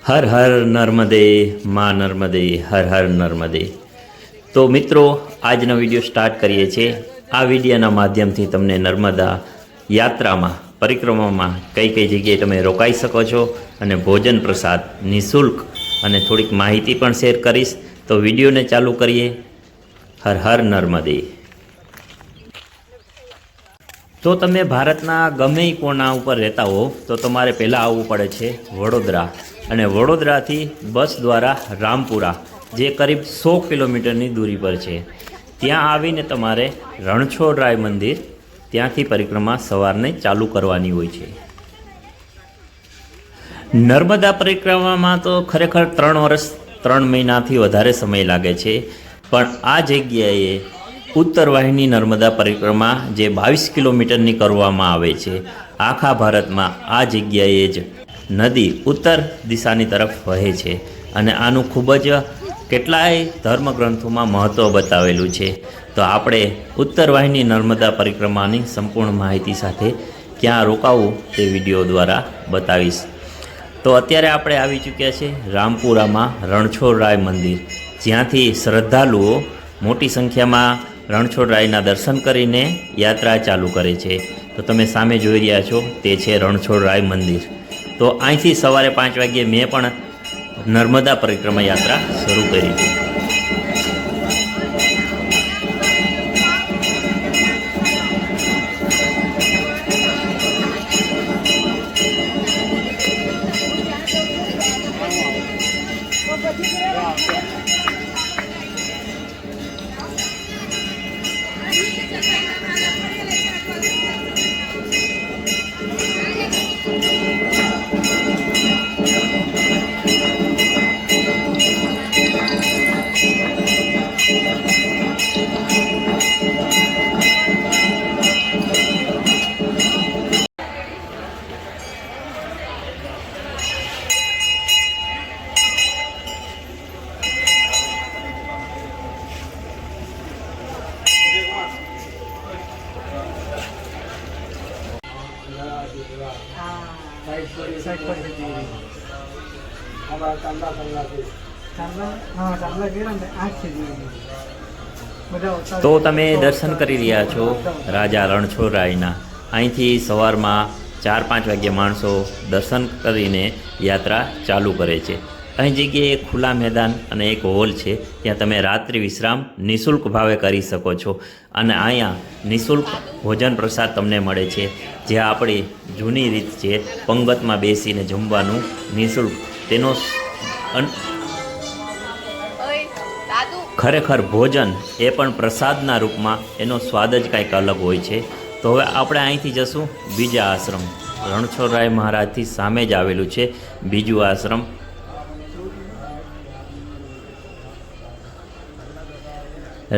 હર હર નર્મદે માં નર્મદે હર હર નર્મદે। તો મિત્રો આજનો વિડીયો સ્ટાર્ટ કરીએ છીએ। આ વિડીયોના માધ્યમથી તમને નર્મદા યાત્રામાં પરિક્રમામાં કઈ કઈ જગ્યાએ તમે રોકાઈ શકો છો અને ભોજન પ્રસાદ નિઃશુલ્ક અને થોડીક માહિતી પણ શેર કરીશ। તો વિડીયોને ચાલુ કરીએ। હર હર નર્મદે। તો તમે ભારતના ગમે કોના ઉપર રહેતા હો તો તમારે પહેલાં આવવું પડે છે વડોદરા, અને વડોદરાથી બસ દ્વારા રામપુરા, જે કરીબ 100 કિલોમીટરની દૂરી પર છે, ત્યાં આવીને તમારે રણછોડરાય મંદિર, ત્યાંથી પરિક્રમા સવારને ચાલુ કરવાની હોય છે। નર્મદા પરિક્રમામાં તો ખરેખર 3 વર્ષ 3 મહિનાથી વધારે સમય લાગે છે, પણ આ જગ્યાએ ઉત્તર વાહિની નર્મદા પરિક્રમા જે 22 કિલોમીટરની કરવામાં આવે છે, આખા ભારતમાં આ જગ્યાએ જ નદી ઉત્તર દિશાની તરફ વહે છે, અને આનું ખૂબ જ કેટલાય ધર્મગ્રંથોમાં મહત્ત્વ બતાવેલું છે। તો આપણે ઉત્તર વાહિની નર્મદા પરિક્રમાની સંપૂર્ણ માહિતી સાથે ક્યાં રોકાવું તે વિડીયો દ્વારા બતાવીશ। તો અત્યારે આપણે આવી ચૂક્યા છે રામપુરામાં રણછોડરાય મંદિર, જ્યાંથી શ્રદ્ધાળુઓ મોટી સંખ્યામાં રણછોડરાયના દર્શન કરીને યાત્રા ચાલુ કરે છે। તો તમે સામે જોઈ રહ્યા છો તે છે રણછોડરાય મંદિર। તો અહીંથી સવારે 5 વાગ્યે મેં પણ નર્મદા પરિક્રમા યાત્રા શરૂ કરી છે। તો તમે દર્શન કરી રહ્યા છો રાજા રણછોડરાયના। અહીંથી સવારમાં 4-5 વાગ્યે માણસો દર્શન કરીને યાત્રા ચાલુ કરે છે। અહીં જગ્યાએ ખુલ્લા મેદાન અને એક હોલ છે, ત્યાં તમે રાત્રિ વિશ્રામ નિઃશુલ્ક ભાવે કરી શકો છો, અને અહીંયા નિઃશુલ્ક ભોજન પ્રસાદ તમને મળે છે, જે આપણી જૂની રીત છે પંગતમાં બેસીને જમવાનું નિઃશુલ્ક। તેનો ખરેખર ભોજન એ પણ પ્રસાદના રૂપમાં, એનો સ્વાદ જ કંઈક અલગ હોય છે। તો હવે આપણે અહીંથી જશું બીજા આશ્રમ, રણછોડરાય મહારાજથી સામે જ આવેલું છે બીજું આશ્રમ।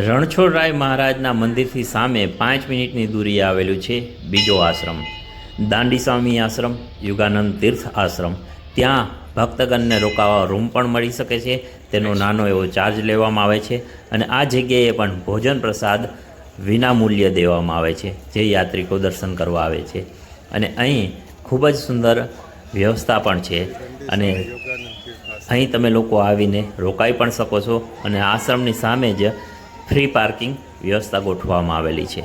રણછોડરાય મહારાજના મંદિરથી સામે 5 મિનિટની દૂરીએ આવેલું છે બીજો આશ્રમ, દાંડી સ્વામી આશ્રમ, યુગાનંદ તીર્થ આશ્રમ। ત્યાં ભક્તગણને રોકાવા રૂમ પણ મળી શકે છે, તેનો નાનો એવો ચાર્જ લેવામાં આવે છે, અને આ જગ્યાએ પણ ભોજન પ્રસાદ વિનામૂલ્ય દેવામાં આવે છે જે યાત્રિકો દર્શન કરવા આવે છે। અને અહીં ખૂબ જ સુંદર વ્યવસ્થા પણ છે, અને અહીં તમે લોકો આવીને રોકાઈ પણ શકો છો, અને આશ્રમની સામે જ ફ્રી પાર્કિંગ વ્યવસ્થા ગોઠવવામાં આવેલી છે।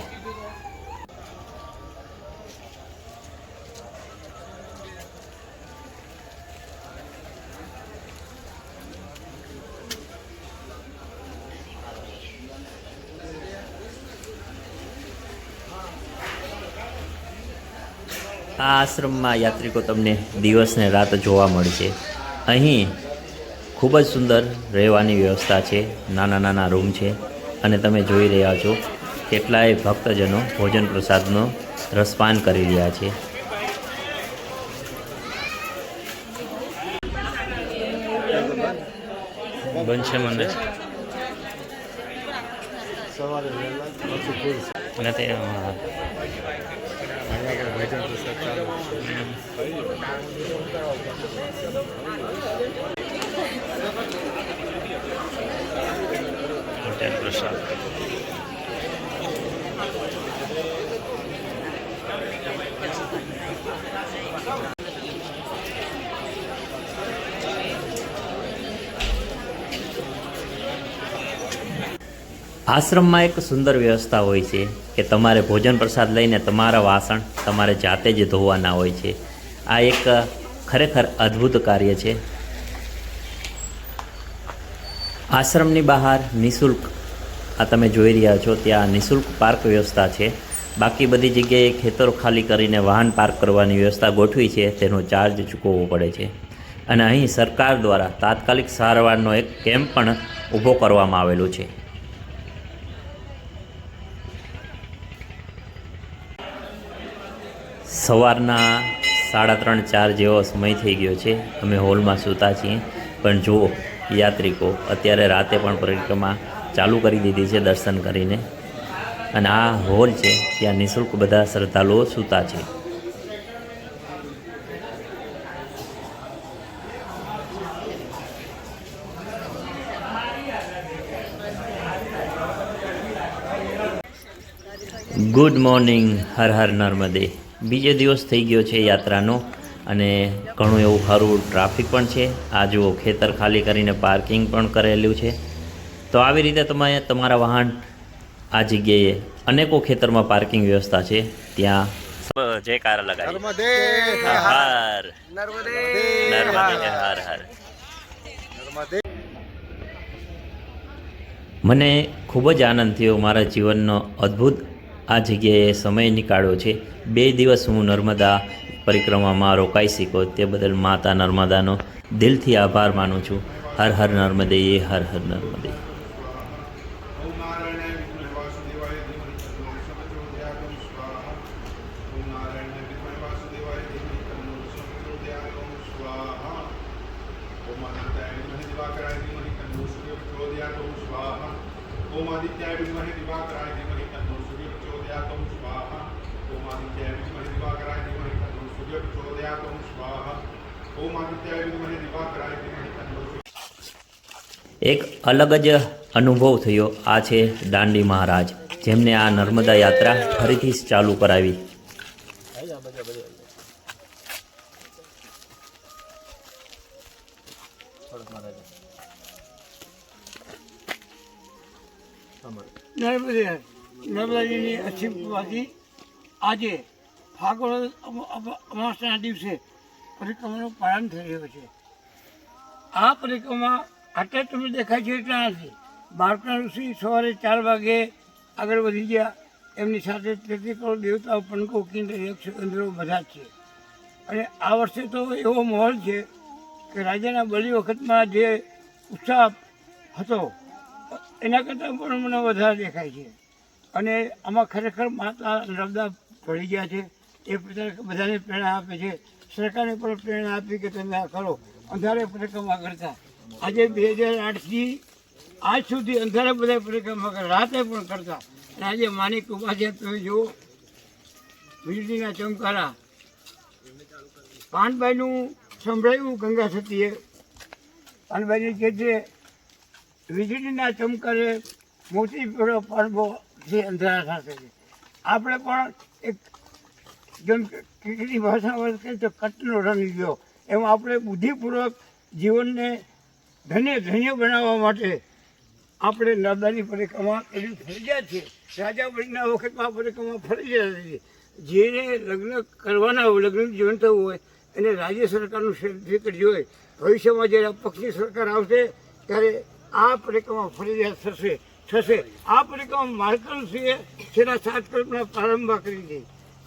આ આશ્રમમાં યાત્રિકો તમને દિવસ ને રાત જોવા મળશે। અહીં ખૂબ જ સુંદર રહેવાની વ્યવસ્થા છે, નાના નાના રૂમ છે, અને તમે જોઈ રહ્યા છો કેટલાય ભક્તજનો ભોજન પ્રસાદનો રસપાન કરી રહ્યા છે। બનશે મને હોટેલ પ્રસાદ। આશ્રમમાં એક સુંદર વ્યવસ્થા હોય છે કે તમારે ભોજન પ્રસાદ લઈને તમારા વાસણ તમારે જાતે જ ધોવાના હોય છે. આ એક ખરેખર અદ્ભુત કાર્ય છે. આશ્રમની બહાર નિઃશુલ્ક આ તમે જોઈ રહ્યા છો ત્યાં નિઃશુલ્ક પાર્ક વ્યવસ્થા છે. બાકી બધી જગ્યાએ ખેતરો ખાલી કરીને વાહન પાર્ક કરવાની વ્યવસ્થા ગોઠવી છે, તેનો ચાર્જ ચૂકવવો પડે છે. અને અહીં સરકાર દ્વારા તાત્કાલિક સારવારનો એક કેમ્પ પણ ઊભો કરવામાં આવેલો છે. સવારના 3:30-4 જેવો સમય થઈ ગયો છે. અમે હોલમાં સૂતા છીએ, પણ જુઓ યાત્રિકો અત્યારે રાતે પણ પરિક્રમા ચાલુ કરી દીધી છે દર્શન કરીને. અને આ હોલ છે ત્યાં નિઃશુલ્ક બધા શ્રદ્ધાળુઓ સૂતા છે. ગુડ મોર્નિંગ, હર હર નર્મદે. બીજો દિવસ થઈ ગયો છે યાત્રાનો અને ઘણું એવું ખરું ટ્રાફિક પણ છે. આ જુઓ ખેતર ખાલી કરીને પાર્કિંગ પણ કરેલું છે. તો આવી રીતે તમે તમારા વાહન આ જગ્યાએ અનેકો ખેતરમાં પાર્કિંગ વ્યવસ્થા છે. ત્યાં જયકારા લગાવી હર નર્મદે હર હર. મને ખૂબ જ આનંદ થયો. મારા જીવનનો અદ્ભુત આ જગ્યાએ સમય નીકાળ્યો છે. 2 દિવસ હું નર્મદા પરિક્રમામાં રોકાઈ શક્યો, તે બદલ માતા નર્મદાનો દિલથી આભાર માનું છું. હર હર નર્મદે, હર હર નર્મદે. ओमादित्याय विद्महे दिवाकराय धीमहि तन्नो सूर्यः प्रचोदयात् स्वाहा. ओमादित्याय विद्महे दिवाकराय धीमहि तन्नो सूर्यः प्रचोदयात् स्वाहा. ओमादित्याय विद्महे दिवाकराय धीमहि तन्नो. એક અલગ જ અનુભવ થયો. આ છે દાંડી મહારાજ, જેમને આ નર્મદા યાત્રા ફરીથી ચાલુ કરાવી. નર્મદાજીની અસીમ કૃપાથી આજે ફાગણ અમાસના દિવસે પરિક્રમાનો પ્રારંભ થઈ રહ્યો છે. આ પરિક્રમા આટલા તમને દેખાય છે એટલા નથી. બાળકા ઋષિ સવારે 4 વાગે આગળ વધી ગયા. એમની સાથે 33 કરોડ દેવતાઓ, પણકો, કિન્નર, યક્ષ, ગંધર્વો બધા જ છે. અને આ વર્ષે તો એવો માહોલ છે કે રાજાના બલી વખતમાં જે ઉત્સાહ હતો એના કરતાં પણ મને વધારે દેખાય છે. અને આમાં ખરેખર માતા નર્મદા ભળી ગયા છે. એ બધાને પ્રેરણા આપે છે. સરકારને પણ પ્રેરણા આપી કે તમે આ કરો. અંધારે પરિક્રમા કરતા આજે 2008થી આજ સુધી અંધારે બધા પરિક્રમા કરતા, રાતે પણ કરતા. અને આજે માની કૃપા છે. તમે જુઓ વીજળીના ચમકારા. પાનબાઈનું સંભળાયું ગંગા સતીએ. પાનબાઈને કહે છે વીજળીના ચમકારે મોતી પેલો પડવો જે અંધારા સાથે છે. આપણે પણ એક જેમ ક્રિકેટની ભાષામાં કહીએ તો કટનો રન લીધો, એમ આપણે બુદ્ધિપૂર્વક જીવનને ધન્ય બનાવવા માટે આપણે નર્મદાની પરિક્રમા એવી ફરજિયાત છે. રાજા બળીના વખતમાં પરિક્રમા ફરજિયાત હતી. જેને લગ્ન કરવાના હોય, લગ્ન જીવન થવું હોય એને રાજ્ય સરકારનું સર્ટિફિકેટ જોઈએ. ભવિષ્યમાં જ્યારે પક્ષની સરકાર આવશે ત્યારે આ પરિક્રમા ફરજિયાત થશે. આ પરિક્રમા માર્કંડેયે છેલ્લા 7 કલ્પના પ્રારંભ કરી હતી.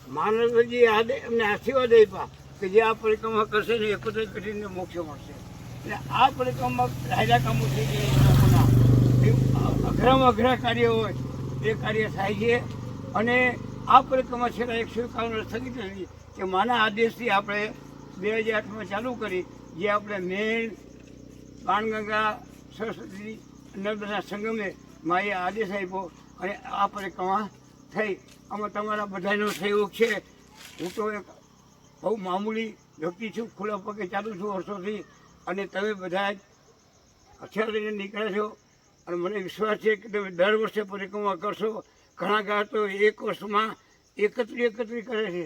માનવજીએ એમને આશીર્વાદ આપ્યા કે જે આ પરિક્રમા કરશે ને 71 પેઢીને મોક્ષ મળશે. એટલે આ પરિક્રમા રાજા કામો થઈ ગયા. અઘરામાં અઘરા કાર્ય હોય એ કાર્ય થાય છે. અને આ પરિક્રમા છેલ્લા 151 વર્ષ સ્થગિત હતી કે માના આદેશથી આપણે 2008માં ચાલુ કરી. જે આપણે મેન બાણગંગા સરસ્વતી નર્મદા સંગમે માએ આદેશ આપ્યો અને આ પરિક્રમા થઈ. આમાં તમારા બધાનો સહયોગ છે. હું તો એક બહુ મામૂલી વ્યક્તિ છું, ખુલ્લા પગે ચાલુ છું વર્ષોથી. અને તમે બધા જ હથિયાર લઈને નીકળ્યા છો અને મને વિશ્વાસ છે કે તમે દર વર્ષે પરિક્રમા કરશો. ઘણા ગાહ તો 1 વર્ષમાં 31 કરે છે,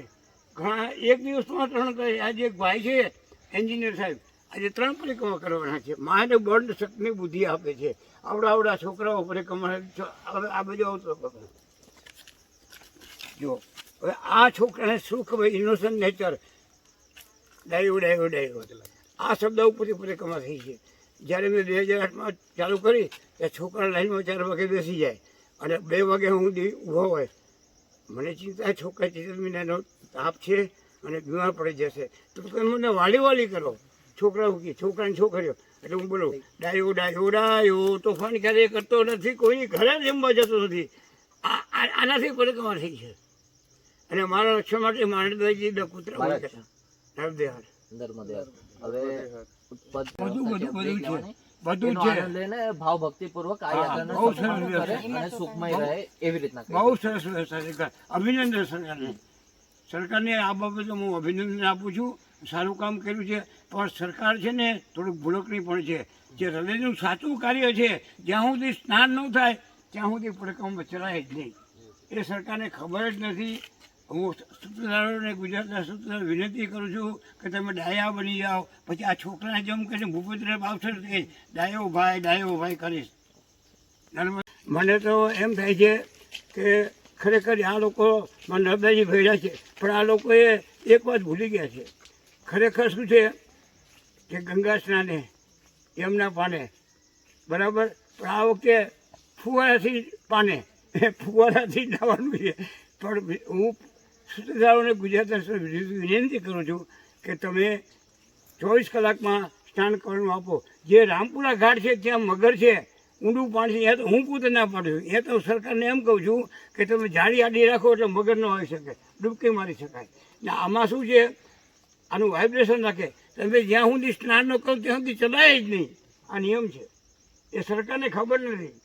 ઘણા 1 દિવસમાં 3 કરે. આજે એક ભાઈ છે એન્જિનિયર સાહેબ, આજે 3 પરિક્રમા કરવાના છે. માને બળ શક્તિની બુદ્ધિ આપે છે. આવડા છોકરાઓ પરિક્રમા આ બધું આવતો જો હવે આ છોકરાને શું ખબર ઇનોસન્ટ નેચર ડાયો આ શબ્દ ઉપરથી પરિક્રમા થઈ છે. જ્યારે મેં 2008માં ચાલુ કરી ત્યાં છોકરા લાઈનમાં 4 વાગે બેસી જાય અને 2 વાગે હું ઊભો હોય. મને ચિંતા છોકરા ચિત્ત મહિનાનો તાપ છે અને બીમાર પડી જશે તો તમે મને વાલી કરો. છોકરાની છોકરીઓ એટલે હું બોલું ડાયો તોફાન ક્યારેય કરતો નથી, કોઈ ઘરે જમવા જતો નથી. આનાથી પરિક્રમા થઈ છે. અને મારા રક્ષણ માટે માંડદાજી પુત્ર બધું છે. ભાવ ભક્તિપૂર્વક આ યાત્રાને સંપન્ન કરે અને સુખમય રહે એવી રીતના બહુ સરસ વ્યવસ્થા. અભિનંદન સરકારને આ બાબતે હું અભિનંદન આપું છું. સારું કામ કર્યું છે. પણ સરકાર છે ને થોડુંક ભૂલકણી પણ છે. જે હૃદયનું સાચું કાર્ય છે જ્યાં સુધી સ્નાન ન થાય ત્યાં સુધી પરિક્રમા ચલાય જ નહીં. એ સરકારને ખબર જ નથી. હું સૂત્રધારોને ગુજરાતના સૂત્રધારો વિનંતી કરું છું કે તમે ડાયા બની જાઓ. પછી આ છોકરાને જેમ કરીને ભૂપેન્દ્ર આવશે તે ડાયો ભાઈ કરીશ. મને તો એમ થાય છે કે ખરેખર આ લોકો નર્મદાજી ભેળ્યા છે પણ આ લોકોએ એક વાત ભૂલી ગયા છે. ખરેખર શું છે કે ગંગા સ્નાને યમુના પાને બરાબર, પણ આ વખતે ફુવારાથી નાવાનું છે. પણ હું સૂત્રધારોને ગુજરાતના વિનંતી કરું છું કે તમે 24 કલાકમાં સ્નાન કરવાનું આપો. જે રામપુરા ઘાટ છે ત્યાં મગર છે, ઊંડું પાણી છે, તો હું પોતે ના પાડું છું. એ તો સરકારને એમ કહું છું કે તમે જાળી આડી રાખો એટલે મગર ન હોઈ શકે, ડૂબકી મારી શકાય. ને આમાં શું છે, આનું વાઇબ્રેશન રાખે. તમે જ્યાં સુધી સ્નાન ન કરો ત્યાં સુધી ચલાય જ નહીં. આ નિયમ છે. એ સરકારને ખબર નથી,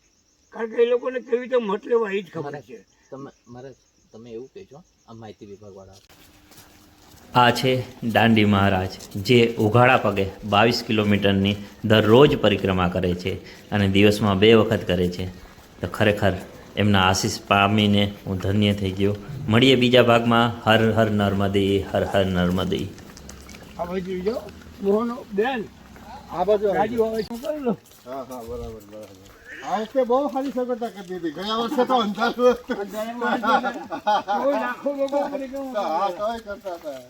કારણ કે એ લોકોને કેવી રીતે મત લેવા એ જ ખબર છે. તમે એવું કહેજો આ માહિતી વિભાગ વાળા. આ છે દાંડી મહારાજ જે ઉઘાડા પગે 22 કિલોમીટરની દરરોજ પરિક્રમા કરે છે અને દિવસમાં 2 વખત કરે છે. તો ખરેખર એમના આશીષ પામીને હું ધન્ય થઈ ગયો. મળીએ બીજા ભાગમાં. હર હર નર્મદે, હર હર નર્મદે. આ બાજુ જો મોહન બેન આ બાજુ ગાડી હવે શું કરી લો. હા બરાબર. આ વખતે બહુ સારી સગવડતા કરી દીધી. ગયા વર્ષે તો અંધારું કોઈ લાખો લોકો પરિક્રમા હા તોય કરતા હતા.